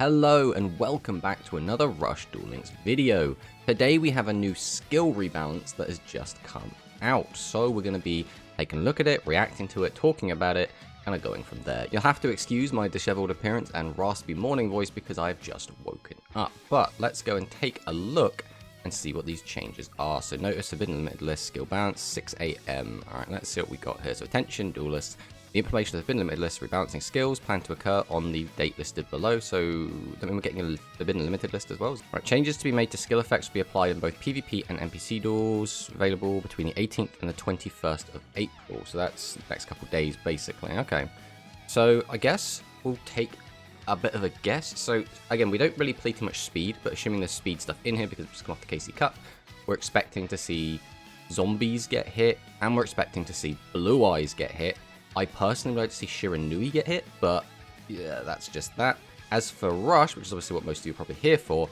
Hello and welcome back to another Rush Duel Links video. Today we have a new skill rebalance that has just come out, so we're going to be taking a look at it, reacting to it, talking about it, kind of going from there. You'll have to excuse my disheveled appearance and raspy morning voice because I've just woken up, but let's go and take a look and see what these changes are. So notice Forbidden Limited List, skill balance, 6 AM. Alright, let's see what we got here. So attention, duelists. The implementation of the Forbidden Limited List rebalancing skills planned to occur on the date listed below, so that mean we're getting a Forbidden Limited List as well. Right, changes to be made to skill effects will be applied in both PvP and NPC duels, available between the 18th and the 21st of April. So that's the next couple of days, basically. Okay, so I guess we'll take a bit of a guess. So again, we don't really play too much speed, but assuming there's speed stuff in here because it's just come off the KC Cup, we're expecting to see zombies get hit, and we're expecting to see blue eyes get hit. I personally would like to see Shiranui get hit, but yeah, that's just that. As for Rush, which is obviously what most of you are probably here for,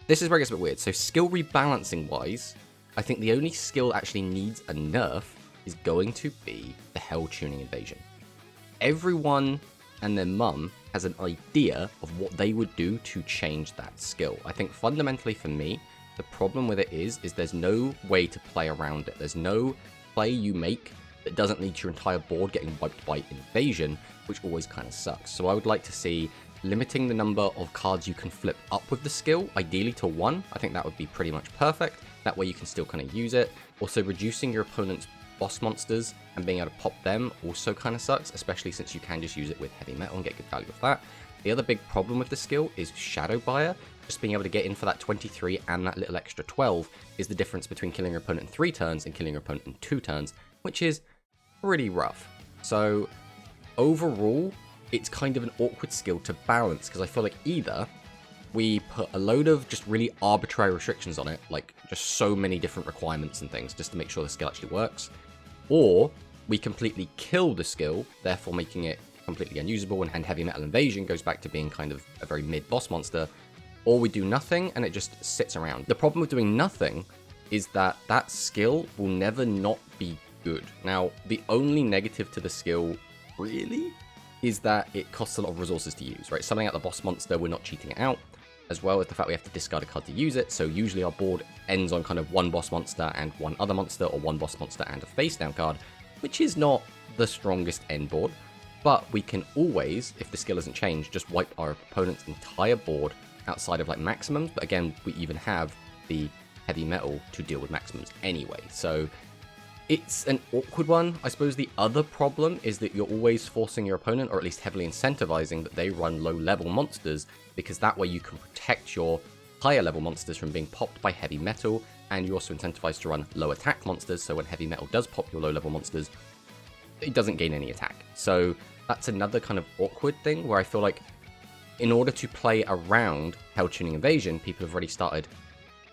this is where it gets a bit weird. So skill rebalancing wise, I think the only skill that actually needs a nerf is going to be the Hell Tuning Invasion. Everyone and their mum has an idea of what they would do to change that skill. I think fundamentally for me, the problem with it is there's no way to play around it. There's no play you make that doesn't lead to your entire board getting wiped by invasion, which always kind of sucks. So I would like to see limiting the number of cards you can flip up with the skill, ideally to 1. I think that would be pretty much perfect. That way you can still kind of use it. Also reducing your opponent's boss monsters and being able to pop them also kind of sucks, especially since you can just use it with heavy metal and get good value with that. The other big problem with the skill is Shadow Buyer. Just being able to get in for that 23 and that little extra 12 is the difference between killing your opponent in 3 turns and killing your opponent in 2 turns, which is pretty rough. So overall, it's kind of an awkward skill to balance, because I feel like either we put a load of just really arbitrary restrictions on it, like just so many different requirements and things just to make sure the skill actually works, or we completely kill the skill, therefore making it completely unusable, and Heavy Metal Invasion goes back to being kind of a very mid-boss monster, or we do nothing and it just sits around. The problem with doing nothing is that that skill will never not be good. Now, the only negative to the skill, really, is that it costs a lot of resources to use, right? Summoning out the boss monster, we're not cheating it out, as well as the fact we have to discard a card to use it, so usually our board ends on kind of 1 boss monster and 1 other monster, or 1 boss monster and a face down card, which is not the strongest end board, but we can always, if the skill hasn't changed, just wipe our opponent's entire board outside of like maximums, but again, we even have the heavy metal to deal with maximums anyway, so it's an awkward one. I suppose the other problem is that you're always forcing your opponent, or at least heavily incentivizing, that they run low-level monsters, because that way you can protect your higher-level monsters from being popped by heavy metal, and you're also incentivized to run low-attack monsters, so when heavy metal does pop your low-level monsters, it doesn't gain any attack. So that's another kind of awkward thing, where I feel like in order to play around Hell Tuning Invasion, people have already started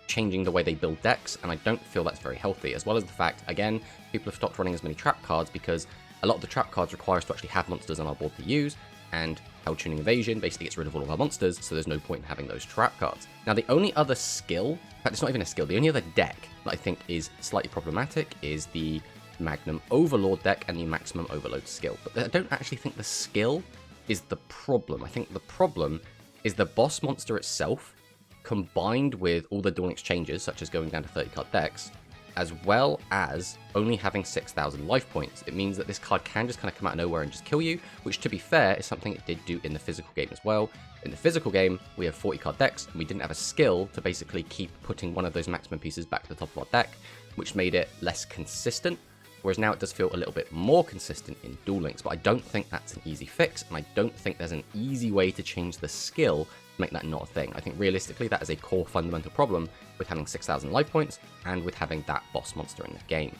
changing the way they build decks, and I don't feel that's very healthy, as well as the fact, again, people have stopped running as many trap cards because a lot of the trap cards require us to actually have monsters on our board to use, and Hell Tuning Invasion basically gets rid of all of our monsters, so there's no point in having those trap cards. Now, the only other skill, in fact, it's not even a skill, the only other deck that I think is slightly problematic is the Magnum Overlord deck and the Maximum Overload skill, but I don't actually think the skill is the problem. I think the problem is the boss monster itself, combined with all the Duel Links changes, such as going down to 30 card decks, as well as only having 6,000 life points. It means that this card can just kind of come out of nowhere and just kill you, which, to be fair, is something it did do in the physical game as well. In the physical game, we have 40 card decks, and we didn't have a skill to basically keep putting one of those maximum pieces back to the top of our deck, which made it less consistent, whereas now it does feel a little bit more consistent in Duel Links, but I don't think that's an easy fix, and I don't think there's an easy way to change the skill to make that not a thing. I think realistically that is a core fundamental problem with having 6,000 life points and with having that boss monster in the game.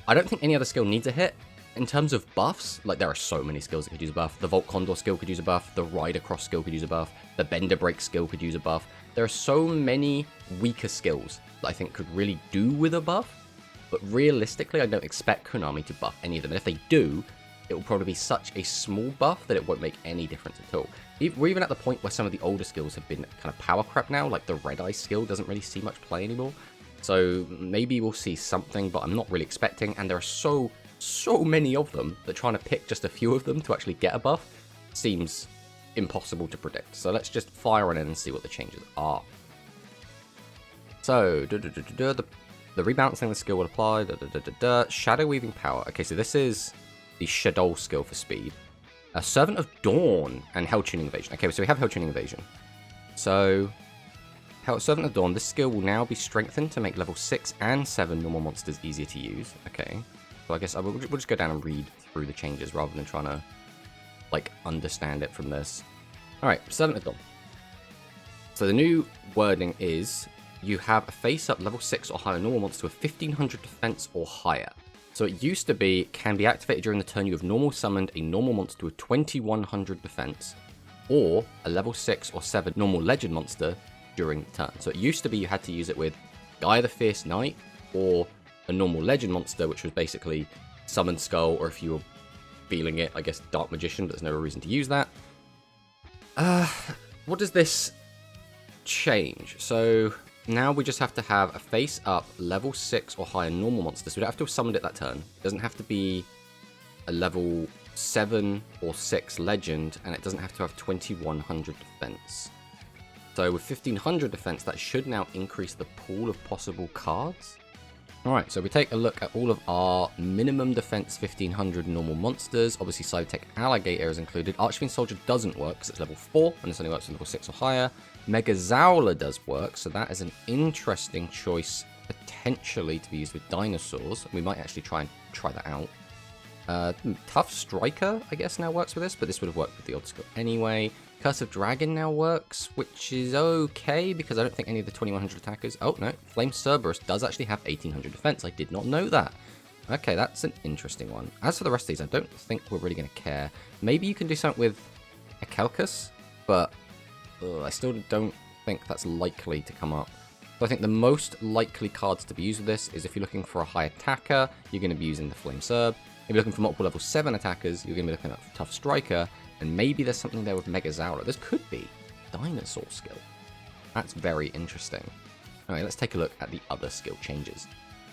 I don't think any other skill needs a hit. In terms of buffs, like there are so many skills that could use a buff. The Volt Condor skill could use a buff, the Rider Cross skill could use a buff, the Bender Break skill could use a buff. There are so many weaker skills that I think could really do with a buff, but realistically I don't expect Konami to buff any of them, and if they do, it will probably be such a small buff that it won't make any difference at all. We're even at the point where some of the older skills have been kind of power crap now, like the Red Eye skill doesn't really see much play anymore. So maybe we'll see something, but I'm not really expecting, and there are so many of them that trying to pick just a few of them to actually get a buff seems impossible to predict. So let's just fire on in and see what the changes are. So, the rebalancing the skill will apply. Shadow Weaving Power. Okay, so this is the Shadow skill for speed. Servant of Dawn and Hell Tuning Evasion. Okay, so we have Hell Tuning Evasion. So, Servant of Dawn, this skill will now be strengthened to make level 6 and 7 normal monsters easier to use. Okay, so I guess we'll just go down and read through the changes rather than trying to, like, understand it from this. Alright, Servant of Dawn. So the new wording is, you have a face-up level 6 or higher normal monster with 1500 defense or higher. So it used to be, can be activated during the turn you have normal summoned a normal monster with 2100 defense, or a level 6 or 7 normal legend monster during the turn. So it used to be you had to use it with Guy the Fierce Knight, or a normal legend monster, which was basically Summon Skull, or if you were feeling it, I guess Dark Magician, but there's no reason to use that. What does this change? So now we just have to have a face-up level 6 or higher normal monster. So we don't have to have summoned it that turn. It doesn't have to be a level 7 or 6 legend, and it doesn't have to have 2100 defense. So with 1500 defense, that should now increase the pool of possible cards. Alright, so we take a look at all of our minimum defense 1500 normal monsters. Obviously, Cybertech Alligator is included. Archfiend Soldier doesn't work because it's level 4, and this only works at level 6 or higher. Megazowler does work, so that is an interesting choice, potentially, to be used with dinosaurs. We might actually try that out. Tough Striker, I guess, now works with this, but this would have worked with the old skill anyway. Curse of Dragon now works, which is okay, because I don't think any of the 2100 attackers... Oh, no. Flame Cerberus does actually have 1800 defense. I did not know that. Okay, that's an interesting one. As for the rest of these, I don't think we're really going to care. Maybe you can do something with Akelkus, but I still don't think that's likely to come up. So I think the most likely cards to be used with this is if you're looking for a high attacker, you're going to be using the Flame Cerb. If you're looking for multiple level 7 attackers, you're going to be looking at Tough Striker. And maybe there's something there with Megazowler. This could be Dinosaur skill. That's very interesting. Alright, let's take a look at the other skill changes.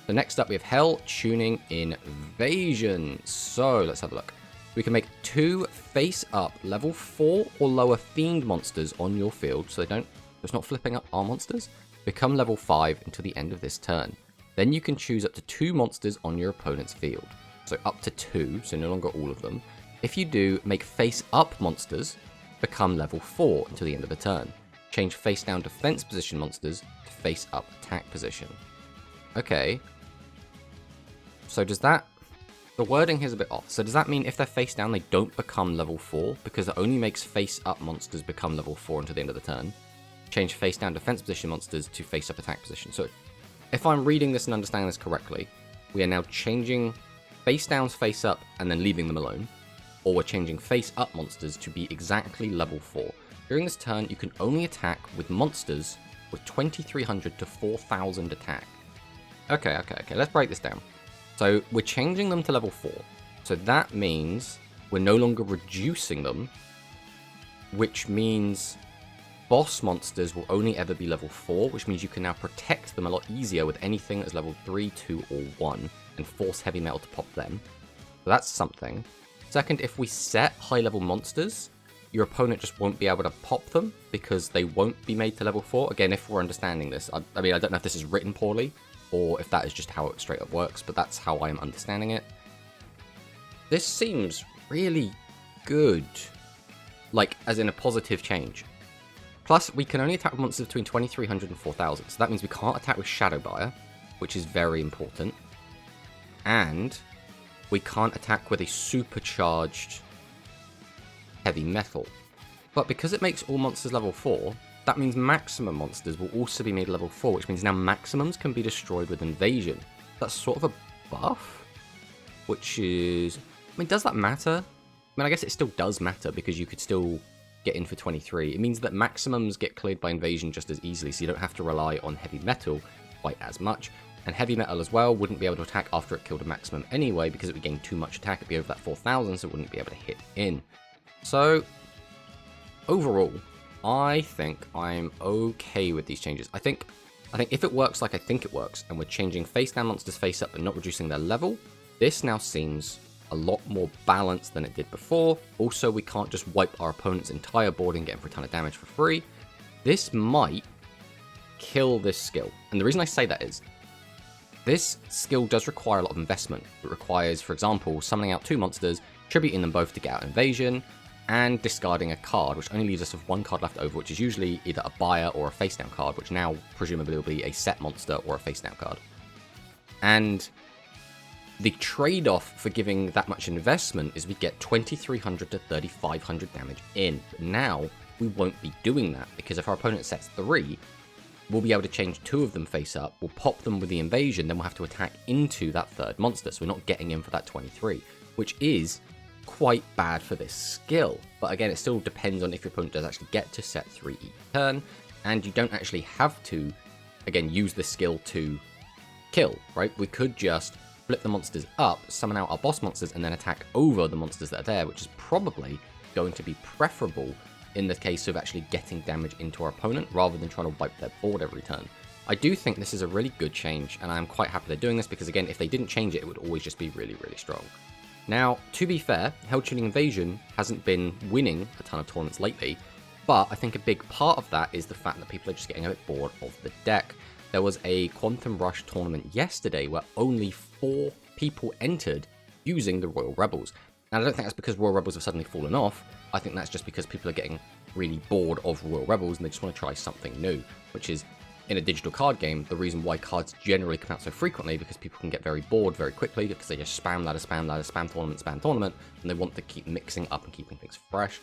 So next up we have Hell Tuning Invasion. So let's have a look. We can make 2 face-up level 4 or lower fiend monsters on your field, so it's not flipping up our monsters, become level 5 until the end of this turn. Then you can choose up to 2 monsters on your opponent's field. So up to 2, so no longer all of them. If you do, make face-up monsters become level 4 until the end of the turn. Change face-down defense position monsters to face-up attack position. Okay. So does that... The wording here is a bit off. So does that mean if they're face-down, they don't become level 4? Because it only makes face-up monsters become level 4 until the end of the turn. Change face-down defense position monsters to face-up attack position. So if I'm reading this and understanding this correctly, we are now changing face-downs face-up and then leaving them alone. Or we're changing face-up monsters to be exactly level 4. During this turn, you can only attack with monsters with 2300 to 4000 attack. Okay, let's break this down. So we're changing them to level 4. So that means we're no longer reducing them, which means boss monsters will only ever be level 4, which means you can now protect them a lot easier with anything that's level 3, 2, or 1, and force heavy metal to pop them. So that's something. Second, if we set high-level monsters, your opponent just won't be able to pop them because they won't be made to level 4. Again, if we're understanding this, I mean, I don't know if this is written poorly or if that is just how it straight up works, but that's how I am understanding it. This seems really good, like, as in a positive change. Plus, we can only attack with monsters between 2300 and 4000, so that means we can't attack with Shadowbuyer, which is very important. And we can't attack with a supercharged heavy metal. But because it makes all monsters level 4, that means maximum monsters will also be made level 4, which means now maximums can be destroyed with invasion. That's sort of a buff, which is... I mean, does that matter? I mean, I guess it still does matter because you could still get in for 23. It means that maximums get cleared by invasion just as easily, so you don't have to rely on heavy metal quite as much. And heavy metal as well wouldn't be able to attack after it killed a maximum anyway, because it would gain too much attack. It'd be over that 4000, so it wouldn't be able to hit in. So, overall, I think I'm okay with these changes. I think if it works like I think it works, and we're changing face-down monsters face-up and not reducing their level, this now seems a lot more balance than it did before. Also, we can't just wipe our opponent's entire board and get him for a ton of damage for free. This might kill this skill. And the reason I say that is, this skill does require a lot of investment. It requires, for example, summoning out 2 monsters, tributing them both to get out invasion, and discarding a card, which only leaves us with 1 card left over, which is usually either a buyer or a face down card, which now presumably will be a set monster or a face down card. And the trade-off for giving that much investment is we get 2300 to 3500 damage in. But now we won't be doing that, because if our opponent sets 3, we'll be able to change 2 of them face up, we'll pop them with the invasion, then we'll have to attack into that 3rd monster, so we're not getting in for that 23, which is quite bad for this skill. But again, it still depends on if your opponent does actually get to set 3 each turn, and you don't actually have to, again, use the skill to kill, right? We could just flip the monsters up, summon out our boss monsters, and then attack over the monsters that are there, which is probably going to be preferable in the case of actually getting damage into our opponent, rather than trying to wipe their board every turn. I do think this is a really good change, and I'm quite happy they're doing this, because again, if they didn't change it, it would always just be really, really strong. Now, to be fair, Held Tuning Invasion hasn't been winning a ton of tournaments lately, but I think a big part of that is the fact that people are just getting a bit bored of the deck. There was a Quantum Rush tournament yesterday where only 4 people entered using the Royal Rebels. Now, I don't think that's because Royal Rebels have suddenly fallen off. I think that's just because people are getting really bored of Royal Rebels and they just want to try something new, which is, in a digital card game, the reason why cards generally come out so frequently, because people can get very bored very quickly because they just spam ladder, spam tournament, and they want to keep mixing up and keeping things fresh.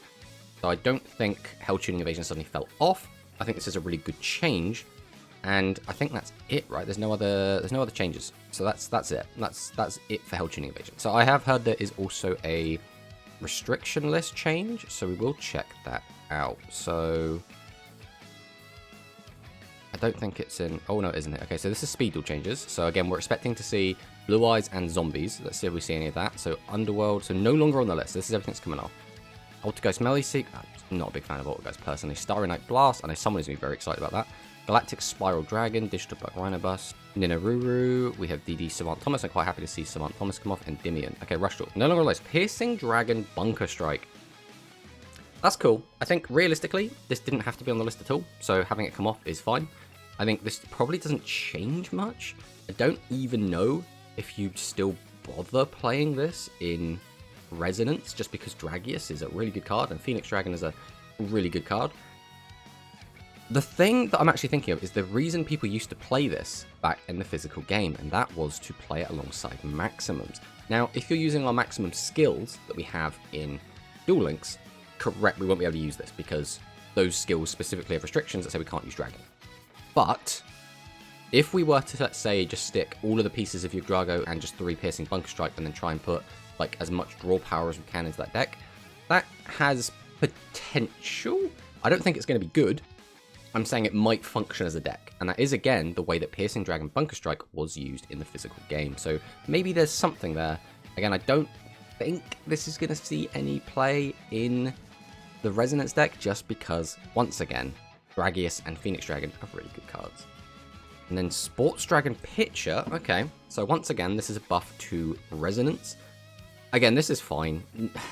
So I don't think Held Tuning Invasion suddenly fell off. I think this is a really good change, and I think that's it, right? There's no other changes. So that's it. That's it for Held Tuning Invasion. So I have heard there is also a restriction list change, so we will check that out. So I don't think it's in... Oh, no, isn't it? Okay, so this is speed duel changes. So again, we're expecting to see Blue Eyes and Zombies. Let's see if we see any of that. So Underworld, so no longer on the list. This is everything that's coming off. Altergeist Melee Seek. I'm not a big fan of Altergeist personally. Starry Night Blast. I know someone is going to be very excited about that. Galactic Spiral Dragon, Digital Black Rhino Bus, Ninaruru. We have DD Savant Thomas. I'm quite happy to see Savant Thomas come off, and Dimion. Okay, Rush Duel. No longer on the list. Piercing Dragon Bunker Strike. That's cool. I think realistically, this didn't have to be on the list at all, so having it come off is fine. I think this probably doesn't change much. I don't even know if you'd still bother playing this in Resonance, just because Dragius is a really good card and Phoenix Dragon is a really good card. The thing that I'm actually thinking of is the reason people used to play this back in the physical game, and that was to play it alongside Maximums. Now, if you're using our Maximum skills that we have in Duel Links, correct, we won't be able to use this because those skills specifically have restrictions that say we can't use Dragon. But if we were to, let's say, just stick all of the pieces of Yugioh and just 3 Piercing Bunker Strike and then try and put like as much draw power as we can into that deck, that has potential. I don't think it's going to be good. I'm saying it might function as a deck, and that is again the way that Piercing Dragon Bunker Strike was used in the physical game. So maybe there's something there. Again, I don't think this is going to see any play in the Resonance deck, just because, once again, Dragius and Phoenix Dragon are really good cards. And then Sports Dragon Pitcher. Okay, so once again, this is a buff to Resonance. Again, this is fine.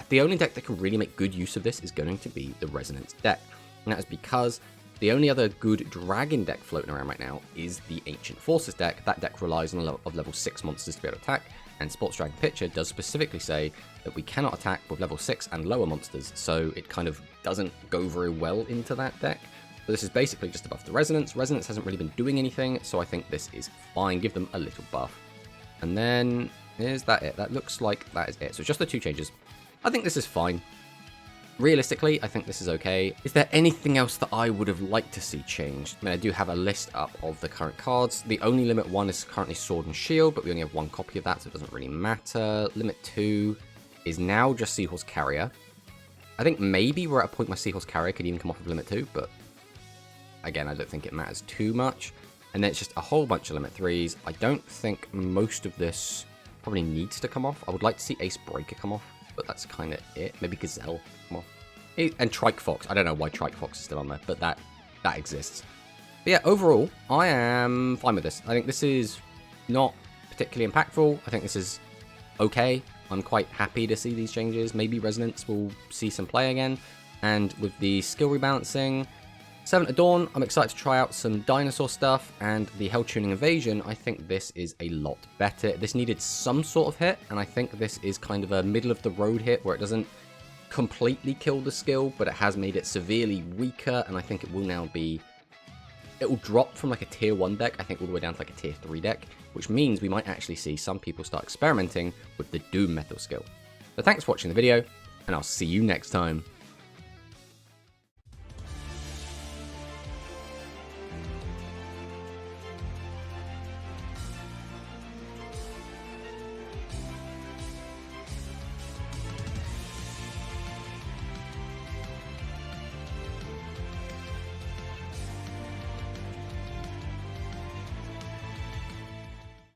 The only deck that can really make good use of this is going to be the Resonance deck. And that is because the only other good Dragon deck floating around right now is the Ancient Forces deck. That deck relies on a lot of level 6 monsters to be able to attack, and Sports Dragon Pitcher does specifically say that we cannot attack with level 6 and lower monsters, so it kind of doesn't go very well into that deck. But this is basically just a buff to Resonance. Resonance hasn't really been doing anything, so I think this is fine. Give them a little buff. And then, is that it? That looks like that is it. So just the 2 changes. I think this is fine. Realistically, I think this is okay. Is there anything else that I would have liked to see changed? I mean, I do have a list up of the current cards. The only limit 1 is currently Sword and Shield, but we only have 1 copy of that, so it doesn't really matter. Limit 2 is now just Seahorse Carrier. I think maybe we're at a point where Seahorse Carrier could even come off of Limit 2, but again, I don't think it matters too much. And then it's just a whole bunch of Limit 3s. I don't think most of this probably needs to come off. I would like to see Ace Breaker come off, but that's kind of it. Maybe Gazelle come off. And Trike Fox. I don't know why Trike Fox is still on there, but that exists. But yeah, overall, I am fine with this. I think this is not particularly impactful. I think this is okay. I'm quite happy to see these changes. Maybe Resonance will see some play again. And with the skill rebalancing, Seventh Dawn, I'm excited to try out some dinosaur stuff, and the Hell Tuning Evasion, I think this is a lot better. This needed some sort of hit, and I think this is kind of a middle of the road hit where it doesn't completely kill the skill, but it has made it severely weaker, and I think it will now be... It will drop from like a tier 1 deck, I think all the way down to like a tier 3 deck, which means we might actually see some people start experimenting with the Doom Metal skill. So thanks for watching the video, and I'll see you next time.